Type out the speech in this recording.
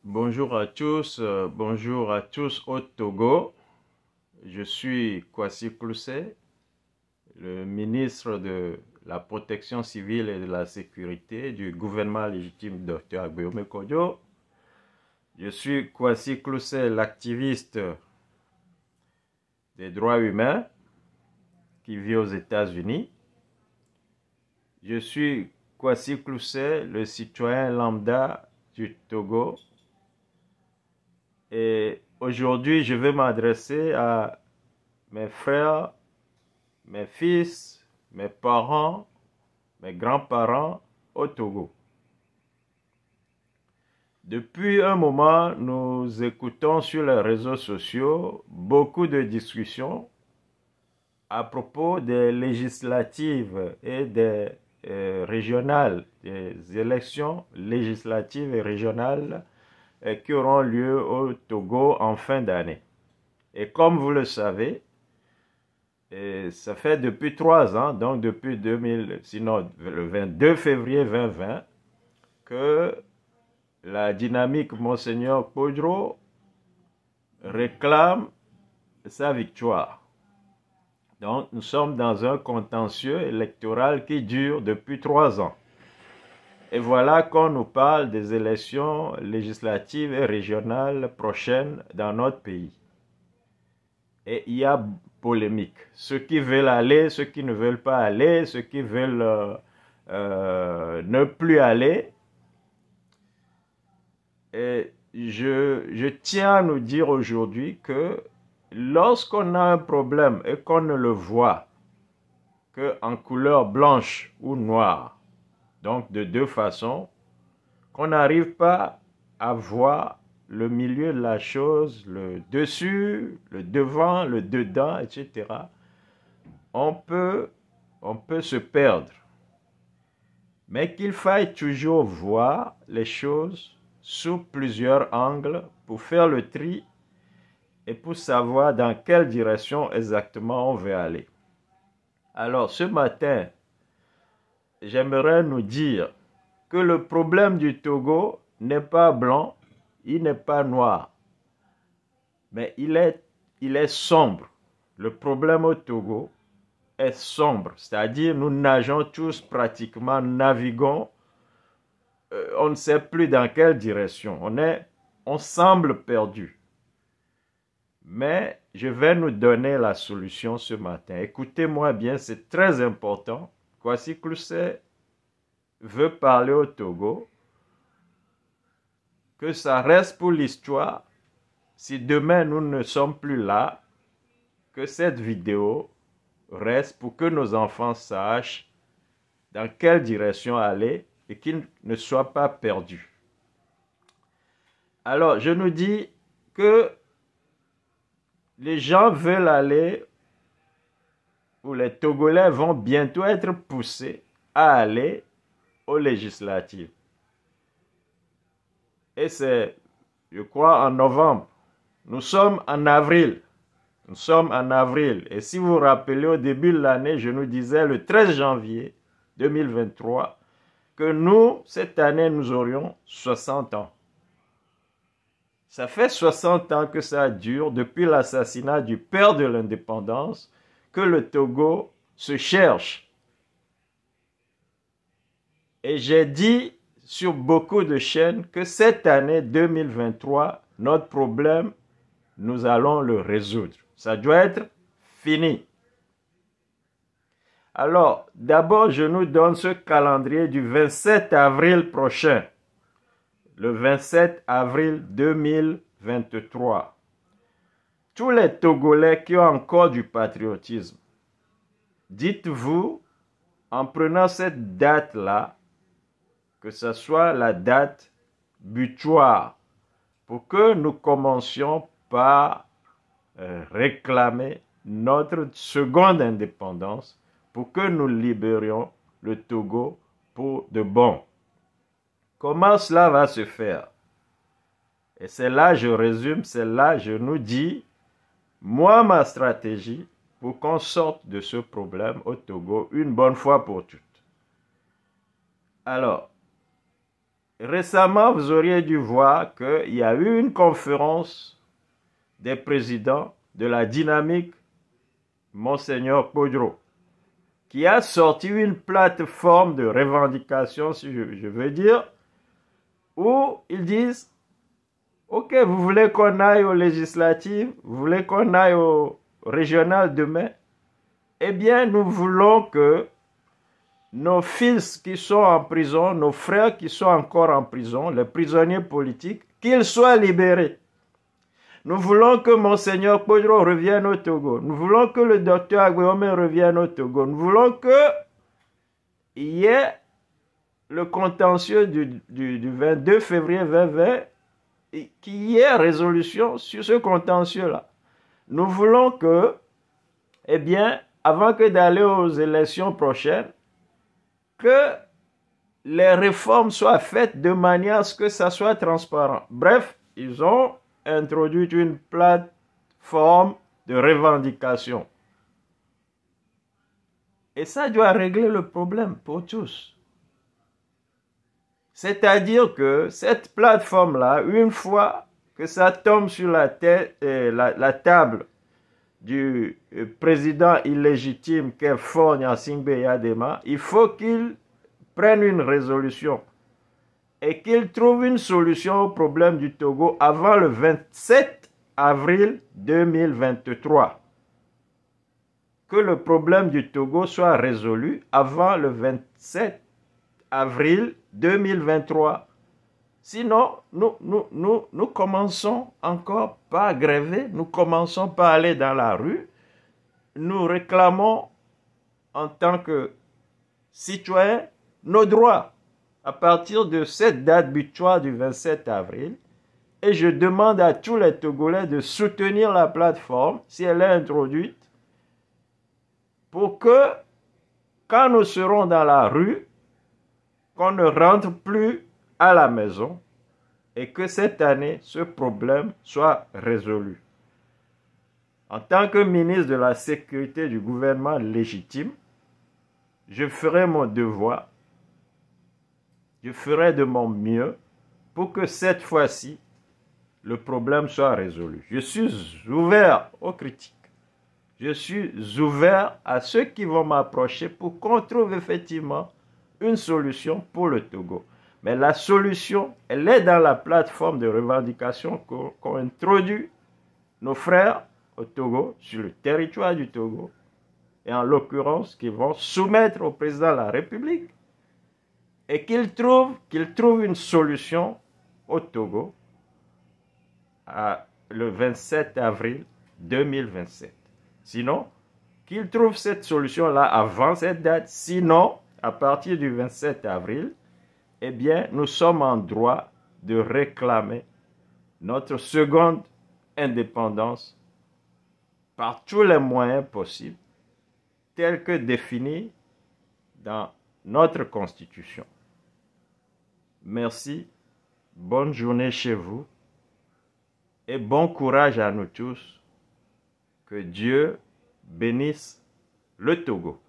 Bonjour à tous au Togo. Je suis Kwasi Kloussé, le ministre de la Protection civile et de la Sécurité du gouvernement légitime Dr Agbéomé Kodjo. Je suis Kwasi Kloussé, l'activiste des droits humains qui vit aux États-Unis. Je suis Kwasi Kloussé, le citoyen lambda du Togo. Et aujourd'hui, je vais m'adresser à mes frères, mes fils, mes parents, mes grands-parents au Togo. Depuis un moment, nous écoutons sur les réseaux sociaux beaucoup de discussions à propos des législatives et des régionales, des élections législatives et régionales qui auront lieu au Togo en fin d'année. Et comme vous le savez, ça fait depuis 3 ans, donc depuis le 22 février 2020, que la dynamique Monseigneur Kodjo réclame sa victoire. Donc nous sommes dans un contentieux électoral qui dure depuis 3 ans. Et voilà qu'on nous parle des élections législatives et régionales prochaines dans notre pays. Et il y a polémique. Ceux qui veulent aller, ceux qui ne veulent pas aller, ceux qui veulent ne plus aller. Et je tiens à nous dire aujourd'hui que lorsqu'on a un problème et qu'on ne le voit qu'en couleur blanche ou noire, donc de deux façons, qu'on n'arrive pas à voir le milieu de la chose, le dessus, le devant, le dedans, etc., on peut se perdre. Mais qu'il faille toujours voir les choses sous plusieurs angles pour faire le tri et pour savoir dans quelle direction exactement on veut aller. Alors ce matin, j'aimerais nous dire que le problème du Togo n'est pas blanc, il n'est pas noir, mais il est sombre. Le problème au Togo est sombre, c'est-à-dire nous nageons tous pratiquement, naviguons, on ne sait plus dans quelle direction, on semble perdu. Mais je vais nous donner la solution ce matin. Écoutez-moi bien, c'est très important. Kwasi Kloussé veut parler au Togo, que ça reste pour l'histoire. Si demain nous ne sommes plus là, que cette vidéo reste pour que nos enfants sachent dans quelle direction aller et qu'ils ne soient pas perdus. Alors, je nous dis que les gens veulent aller, ou les Togolais vont bientôt être poussés à aller aux législatives. Et c'est, je crois, en novembre. Nous sommes en avril. Nous sommes en avril. Et si vous vous rappelez, au début de l'année, je nous disais le 13 janvier 2023 que nous, cette année, nous aurions 60 ans. Ça fait 60 ans que ça dure depuis l'assassinat du père de l'indépendance que le Togo se cherche. Et j'ai dit sur beaucoup de chaînes que cette année 2023, notre problème, nous allons le résoudre. Ça doit être fini. Alors, d'abord, je nous donne ce calendrier du 27 avril prochain. Le 27 avril 2023. Tous les Togolais qui ont encore du patriotisme, dites-vous, en prenant cette date-là, que ce soit la date butoir, pour que nous commencions par réclamer notre seconde indépendance, pour que nous libérions le Togo pour de bon. Comment cela va se faire? Et c'est là, je résume, c'est là, je nous dis, moi, ma stratégie pour qu'on sorte de ce problème au Togo une bonne fois pour toutes. Alors, récemment, vous auriez dû voir qu'il y a eu une conférence des présidents de la dynamique, Monseigneur Podro, qui a sorti une plateforme de revendication, si je veux dire, où ils disent, ok, vous voulez qu'on aille aux législatives, vous voulez qu'on aille au régional demain, eh bien, nous voulons que nos fils qui sont en prison, nos frères qui sont encore en prison, les prisonniers politiques, qu'ils soient libérés. Nous voulons que Monseigneur Podro revienne au Togo. Nous voulons que le docteur Agbeome revienne au Togo. Nous voulons qu'il y ait le contentieux du 22 février 2020, qu'il y ait résolution sur ce contentieux-là. Nous voulons que, eh bien, avant que d'aller aux élections prochaines, que les réformes soient faites de manière à ce que ça soit transparent. Bref, ils ont introduit une plateforme de revendication. Et ça doit régler le problème pour tous. C'est-à-dire que cette plateforme-là, une fois que ça tombe sur la table du président illégitime qu'est Faure Gnassingbé Eyadema, il faut qu'il prenne une résolution et qu'il trouve une solution au problème du Togo avant le 27 avril 2023. Que le problème du Togo soit résolu avant le 27 avril 2023. Sinon, nous commençons encore par gréver, nous commençons par aller dans la rue, nous réclamons en tant que citoyens nos droits à partir de cette date butoir du 27 avril. Et je demande à tous les Togolais de soutenir la plateforme si elle est introduite pour que, quand nous serons dans la rue, qu'on ne rentre plus à la maison et que cette année, ce problème soit résolu. En tant que ministre de la Sécurité du gouvernement légitime, je ferai mon devoir, je ferai de mon mieux pour que cette fois-ci, le problème soit résolu. Je suis ouvert aux critiques. Je suis ouvert à ceux qui vont m'approcher pour qu'on trouve effectivement une solution pour le Togo. Mais la solution, elle est dans la plateforme de revendication qu'ont introduit nos frères au Togo, sur le territoire du Togo, et en l'occurrence, qui vont soumettre au président de la République, et qu'il trouve une solution au Togo le 27 avril 2027. Sinon, qu'il trouve cette solution-là avant cette date. Sinon, à partir du 27 avril, eh bien, nous sommes en droit de réclamer notre seconde indépendance par tous les moyens possibles, tels que définis dans notre Constitution. Merci, bonne journée chez vous et bon courage à nous tous. Que Dieu bénisse le Togo.